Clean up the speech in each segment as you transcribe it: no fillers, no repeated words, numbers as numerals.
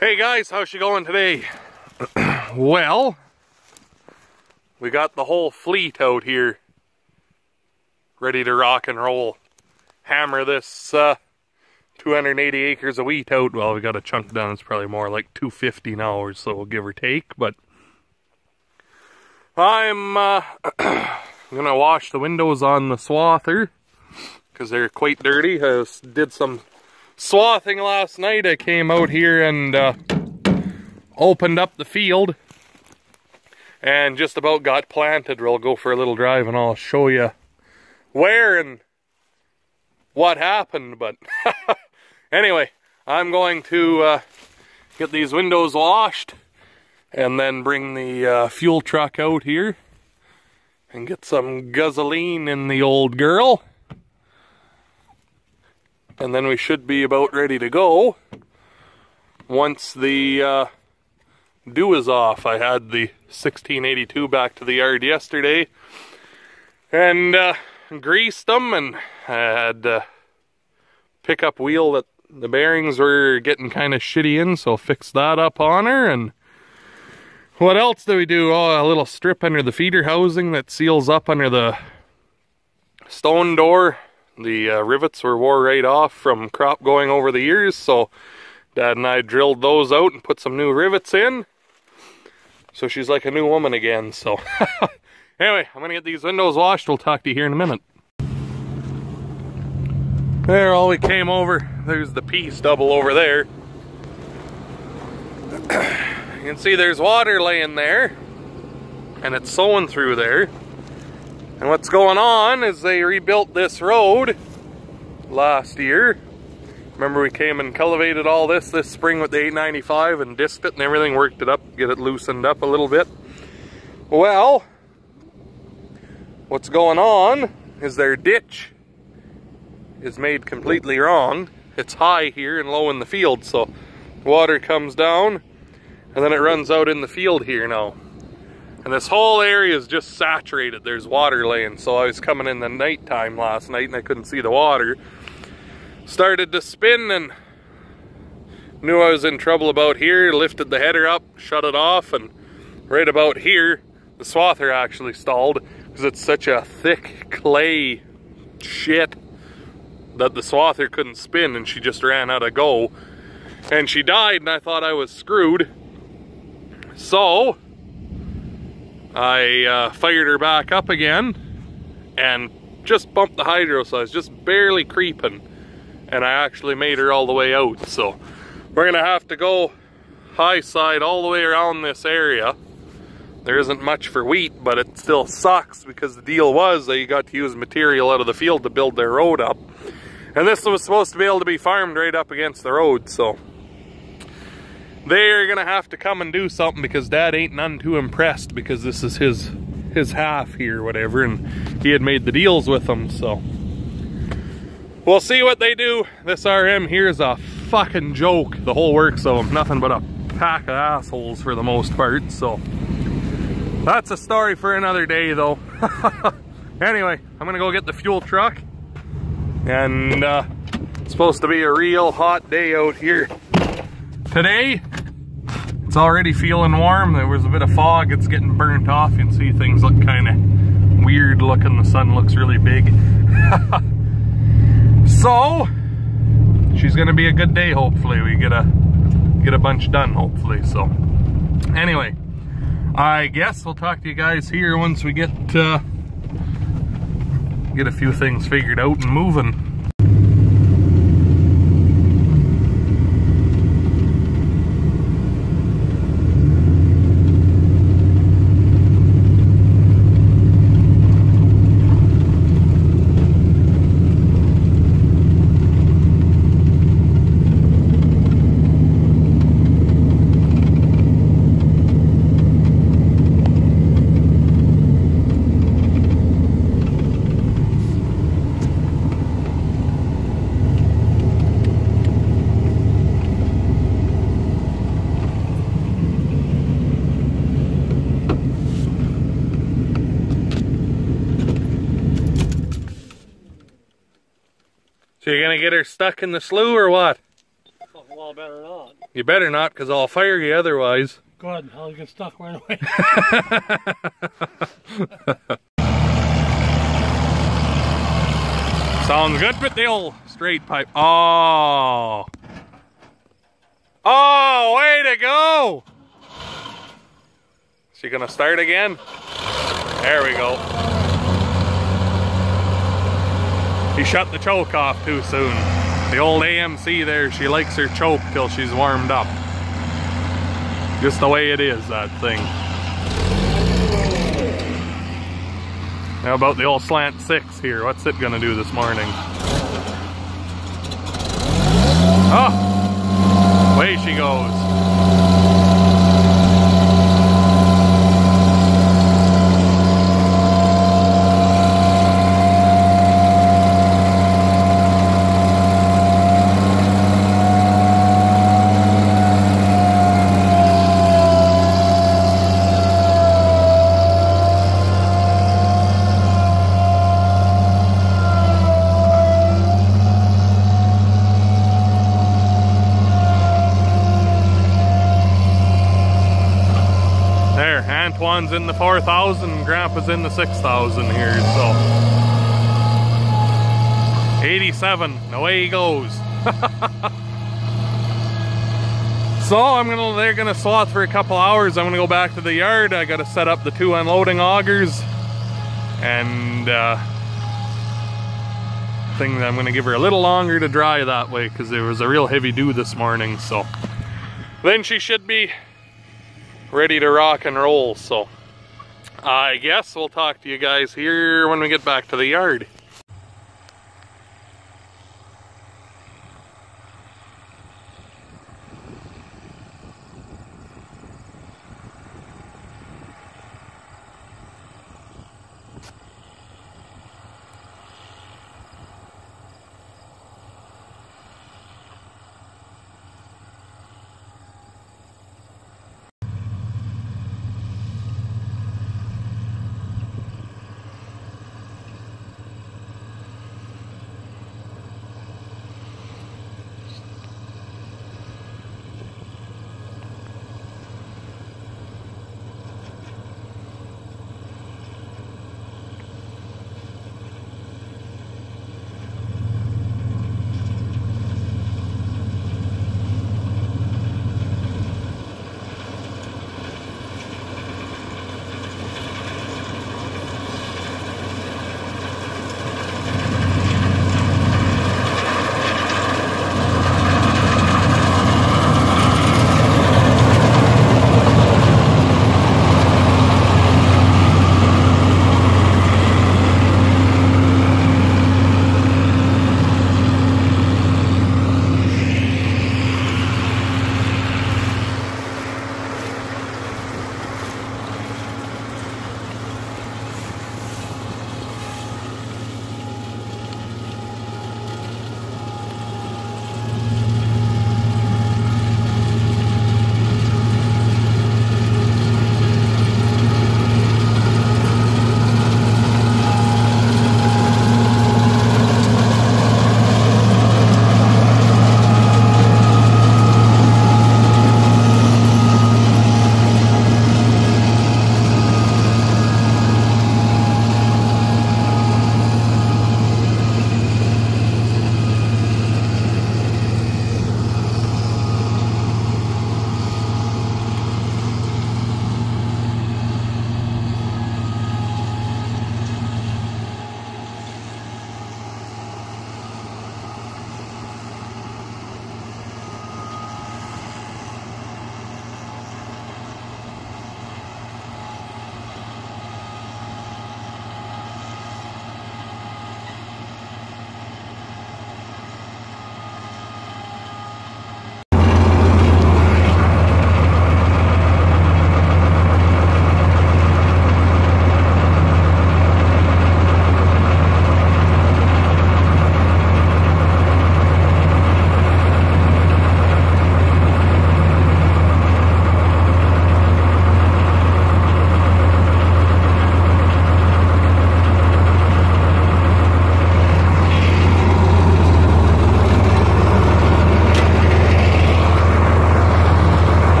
Hey guys, how's she going today? Well, we got the whole fleet out here ready to rock and roll. Hammer this 280 acres of wheat out. Well, we got a chunk done. It's probably more like 250 now or so, give or take. But I'm gonna wash the windows on the swather because they're quite dirty. I did some swathing last night. I came out here and opened up the field and just about got planted. We'll go for a little drive and I'll show you where and what happened. But anyway, I'm going to get these windows washed and then bring the fuel truck out here and get some gasoline in the old girl. And then we should be about ready to go once the dew is off. I had the 1682 back to the yard yesterday and greased them, and I had pickup wheel that the bearings were getting kind of shitty in, so fixed that up on her. And what else do we do? Oh, a little strip under the feeder housing that seals up under the stone door. The rivets were wore right off from crop going over the years, so Dad and I drilled those out and put some new rivets in. So she's like a new woman again, so. Anyway, I'm gonna get these windows washed. We'll talk to you here in a minute. There, all we came over. There's the P stubble over there. You can see there's water laying there, and it's sowing through there. And what's going on is they rebuilt this road last year. Remember, we came and cultivated all this spring with the 895 and disked it and everything, worked it up, get it loosened up a little bit. Well, what's going on is their ditch is made completely wrong. It's high here and low in the field, so water comes down and then it runs out in the field here now. And this whole area is just saturated. There's water laying. So I was coming in the nighttime last night and I couldn't see the water. Started to spin and knew I was in trouble about here. Lifted the header up, shut it off, and right about here, the swather actually stalled because it's such a thick clay shit that the swather couldn't spin, and she just ran out of go. And she died and I thought I was screwed. So I fired her back up again and just bumped the hydro, so I was just barely creeping, and I actually made her all the way out. So we're gonna have to go high side all the way around this area. There isn't much for wheat, but it still sucks because the deal was that you got to use material out of the field to build their road up, and this was supposed to be able to be farmed right up against the road. So they're gonna have to come and do something because Dad ain't none too impressed because this is his half here, whatever, and he had made the deals with them. So we'll see what they do. This RM here is a fucking joke. The whole works of them, nothing but a pack of assholes for the most part. So that's a story for another day, though. Anyway, I'm gonna go get the fuel truck, and it's supposed to be a real hot day out here today. It's already feeling warm. There was a bit of fog. It's getting burnt off. You can see things look kind of weird looking. The sun looks really big. So she's gonna be a good day. Hopefully we get a bunch done, hopefully. So anyway, I guess we'll talk to you guys here once we get a few things figured out and moving. So you're gonna get her stuck in the slough or what? well, better not. You better not, because I'll fire you otherwise. Good, I'll get stuck right away. Sounds good with the old straight pipe. Oh. Oh, way to go. Is she gonna start again? There we go. He shut the choke off too soon. The old AMC there, she likes her choke till she's warmed up. Just the way it is, that thing. How about the old slant 6 here? What's it gonna do this morning? Oh! Away she goes. Antoine's in the 4,000, Grandpa's in the 6,000 here, so 87, away he goes. So they're gonna sloth for a couple hours. I'm gonna go back to the yard. I gotta set up the 2 unloading augers, and I think I'm gonna give her a little longer to dry that way, because there was a real heavy dew this morning. So then she should be ready to rock and roll. So I guess we'll talk to you guys here when we get back to the yard.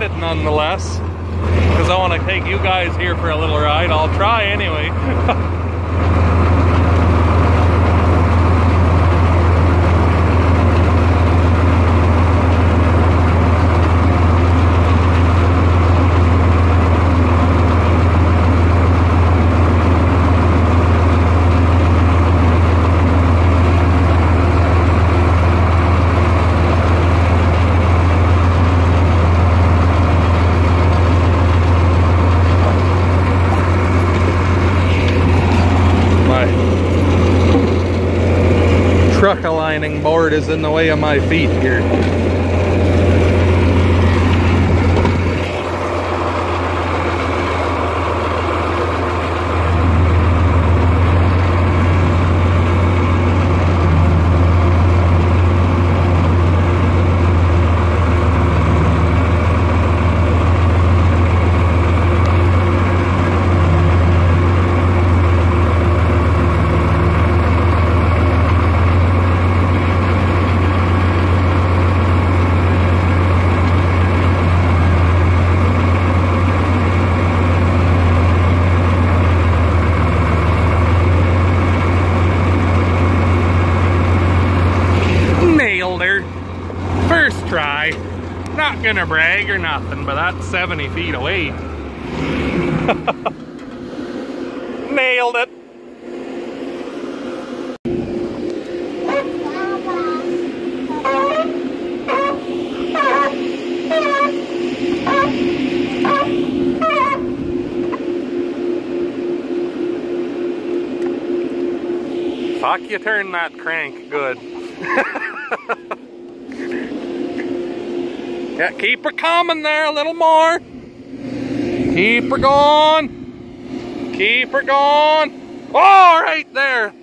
recommend it nonetheless, because I want to take you guys here for a little ride. I'll try anyway. Truck aligning board is in the way of my feet here. First try. Not gonna brag or nothing, but that's 70 feet away. Nailed it. Fuck, you turn that crank good. Yeah, keep her coming there a little more. Keep her going. Keep her going. Oh, right there.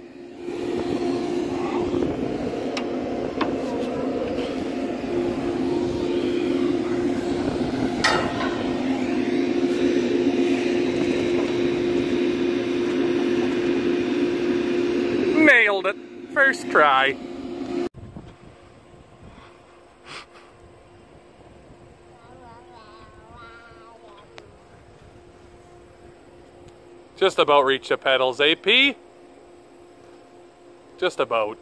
Nailed it. First try. Just about reached the pedals, AP. Just about.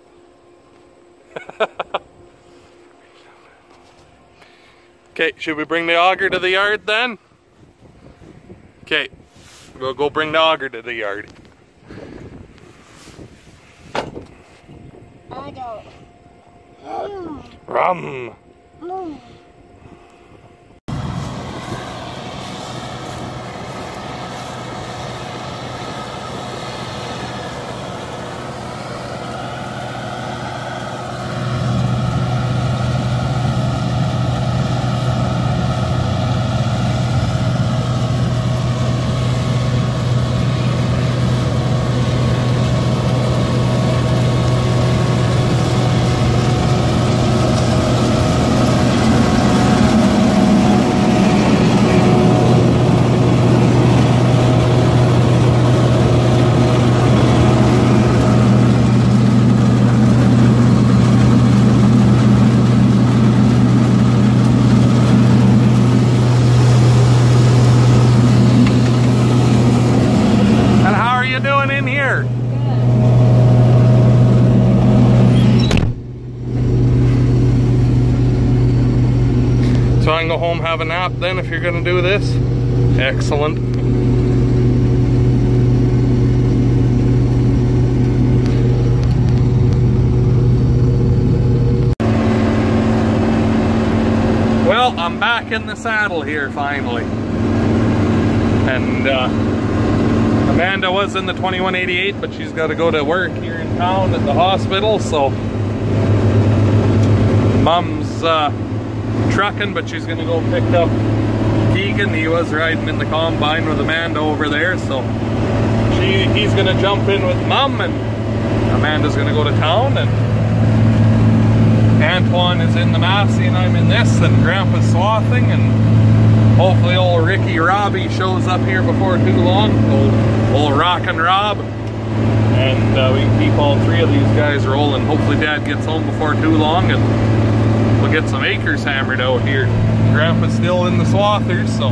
Okay, should we bring the auger to the yard then? Okay, we'll go bring the auger to the yard. Rum. So I can go home, have a nap then if you're gonna do this? Excellent. Well, I'm back in the saddle here finally. And Amanda was in the 2188, but she's got to go to work here in town at the hospital, so Mom's trucking, but she's gonna go pick up Keegan. He was riding in the combine with Amanda over there, so he's gonna jump in with Mom, and Amanda's gonna go to town, and Antoine is in the Massey and I'm in this, and Grandpa's swathing, and hopefully old Ricky Robbie shows up here before too long, old Rockin' Rob, and we can keep all three of these guys rolling. Hopefully Dad gets home before too long, and we'll get some acres hammered out here. Grandpa's still in the swathers, so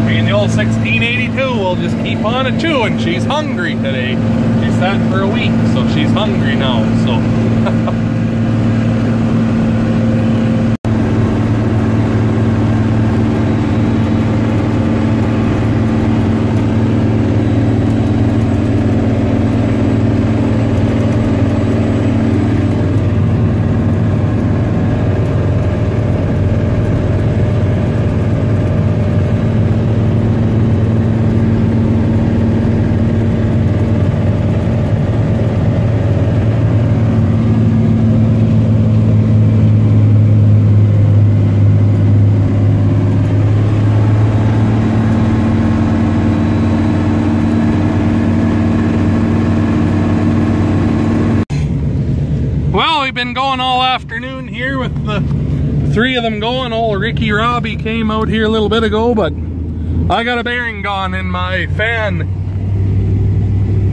me and the old 1682 will just keep on a chewing. She's hungry today. She sat for a week, so she's hungry now, so. Been going all afternoon here with the three of them going. Old Ricky Robbie came out here a little bit ago, but I got a bearing gone in my fan.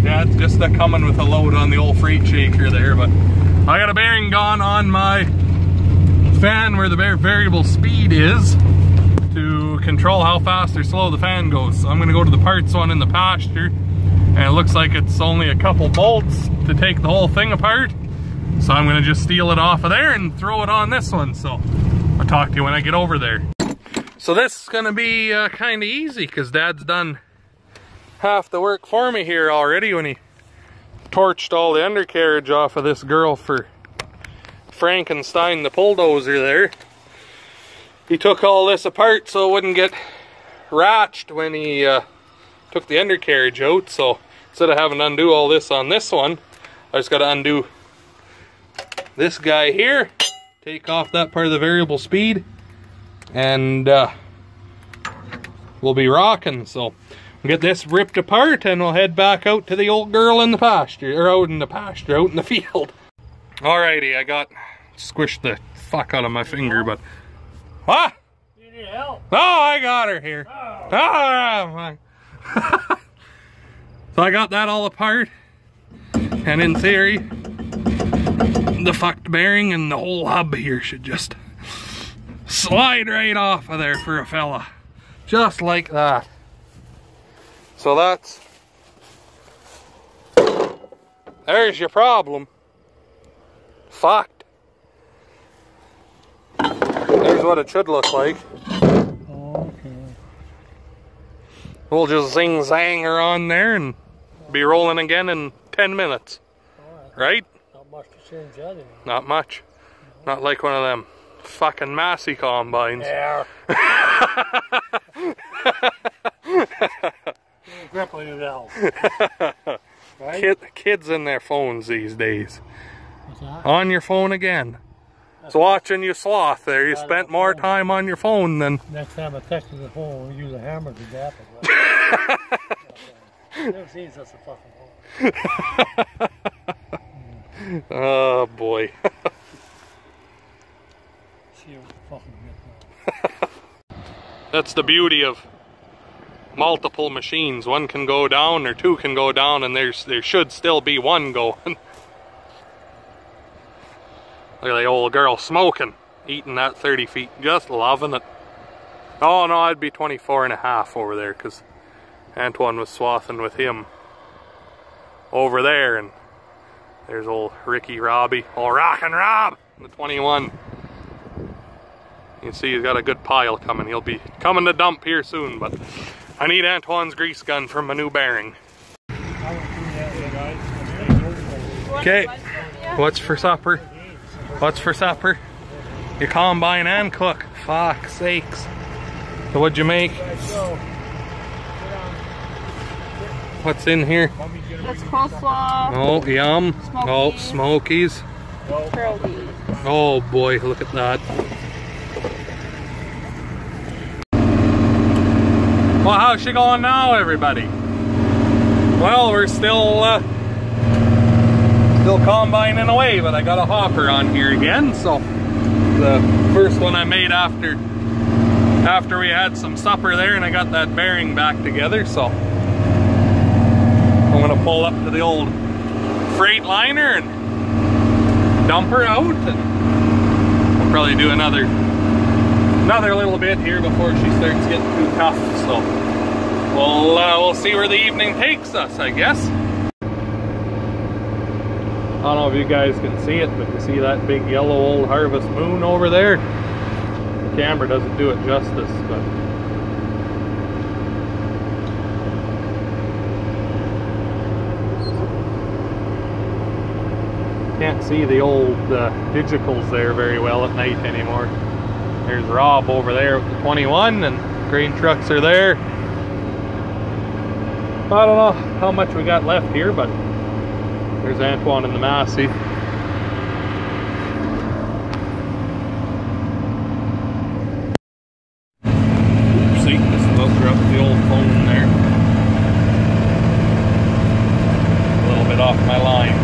Yeah, it's just coming with a load on the old freight shaker there, but I got a bearing gone on my fan where the variable speed is to control how fast or slow the fan goes. So I'm gonna go to the parts one in the pasture, and it looks like it's only a couple bolts to take the whole thing apart. So I'm gonna just steal it off of there and throw it on this one. So I'll talk to you when I get over there. So this is gonna be kind of easy because Dad's done half the work for me here already when he torched all the undercarriage off of this girl for Frankenstein the bulldozer there. He took all this apart so it wouldn't get ratched when he took the undercarriage out. So instead of having to undo all this on this one, I just gotta undo this guy here, take off that part of the variable speed, and we'll be rocking. So we'll get this ripped apart and we'll head back out to the old girl in the pasture, or out in the pasture, out in the field. Alrighty, I got squished the fuck out of my finger, but what? You need help? Oh, I got her here. Oh. So I got that all apart, and in theory the fucked bearing and the whole hub here should just slide right off of there for a fella. Just like that. So there's your problem. Fucked. There's what it should look like. Okay. We'll just zing-zang her on there and be rolling again in 10 minutes. Right? Not much to change that in. Not much. Not like one of them fucking Massey combines. Yeah. Grip on your valve. Right? Kids in their phones these days. What's that? On your phone again. It's watching you sloth there. You spent more time on your phone than... Next time I text you the phone, we'll use a hammer to zap it. I've never seen such a fucking phone. Oh boy. See what fucking get. That's the beauty of multiple machines. One can go down or two can go down, and there should still be one going. Look at the old girl smoking, eating that 30 feet, just loving it. Oh no, I'd be 24.5 over there because Antoine was swathing with him over there, and there's old Ricky Robbie, old Rockin' Rob, the 21. You can see he's got a good pile coming. He'll be coming to dump here soon, but I need Antoine's grease gun for my new bearing. Okay, what's for supper? What's for supper? You combine and cook. Fuck sakes. So what'd you make? What's in here? That's coleslaw. Oh, yum. Smokies. Oh, Smokies. Pierogies. Oh boy, look at that. Well, how's she going now, everybody? Well, we're still combining away, but I got a hopper on here again. So the first one I made after we had some supper there, and I got that bearing back together. So I'm gonna pull up to the old Freightliner and dump her out and probably do another little bit here before she starts getting too tough. So we'll see where the evening takes us, I guess. I don't know if you guys can see it, but you see that big yellow old harvest moon over there? The camera doesn't do it justice, but can't see the old digicals there very well at night anymore. There's Rob over there with the 21, and grain trucks are there. I don't know how much we got left here, but there's Antoine and the Massey. See, just about up the old phone there. A little bit off my line.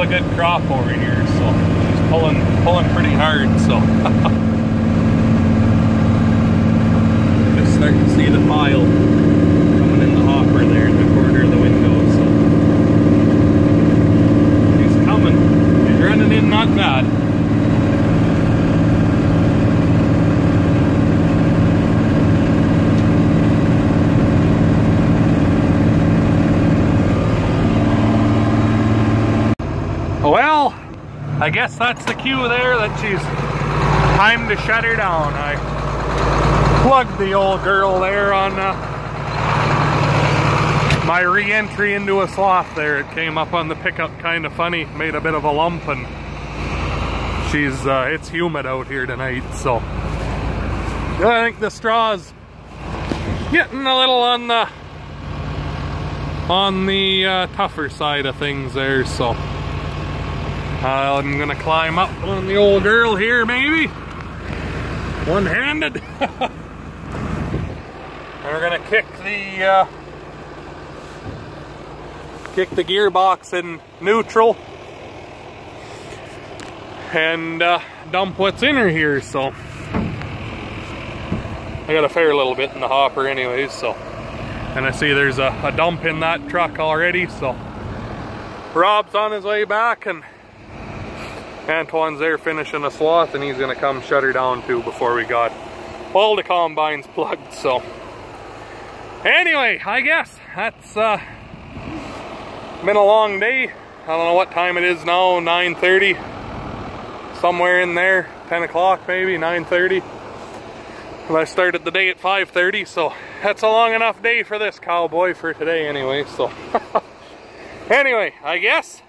Good crop over here, so she's pulling pretty hard. So just starting to see the pile coming in the hopper there in the corner of the window. So she's coming. She's running in not bad. Well, I guess that's the cue there that she's time to shut her down. I plugged the old girl there on my re-entry into a slough there. It came up on the pickup kind of funny, made a bit of a lump, and it's humid out here tonight, so I think the straw's getting a little on the tougher side of things there, so I'm gonna climb up on the old girl here, maybe one-handed. And we're gonna kick the gearbox in neutral and dump what's in her here. So I got a fair little bit in the hopper anyways, so, and I see there's a dump in that truck already, so Rob's on his way back and Antoine's there finishing a swath, and he's gonna come shut her down too before we got all the combines plugged. So anyway, I guess that's been a long day. I don't know what time it is now, 9:30, somewhere in there, 10 o'clock maybe, 9:30. And I started the day at 5:30, so that's a long enough day for this cowboy for today anyway. So anyway, I guess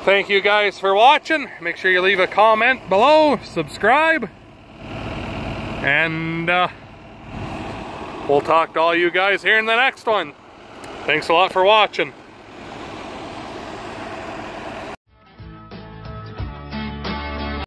thank you guys for watching. Make sure you leave a comment below, subscribe, and we'll talk to all you guys here in the next one. Thanks a lot for watching.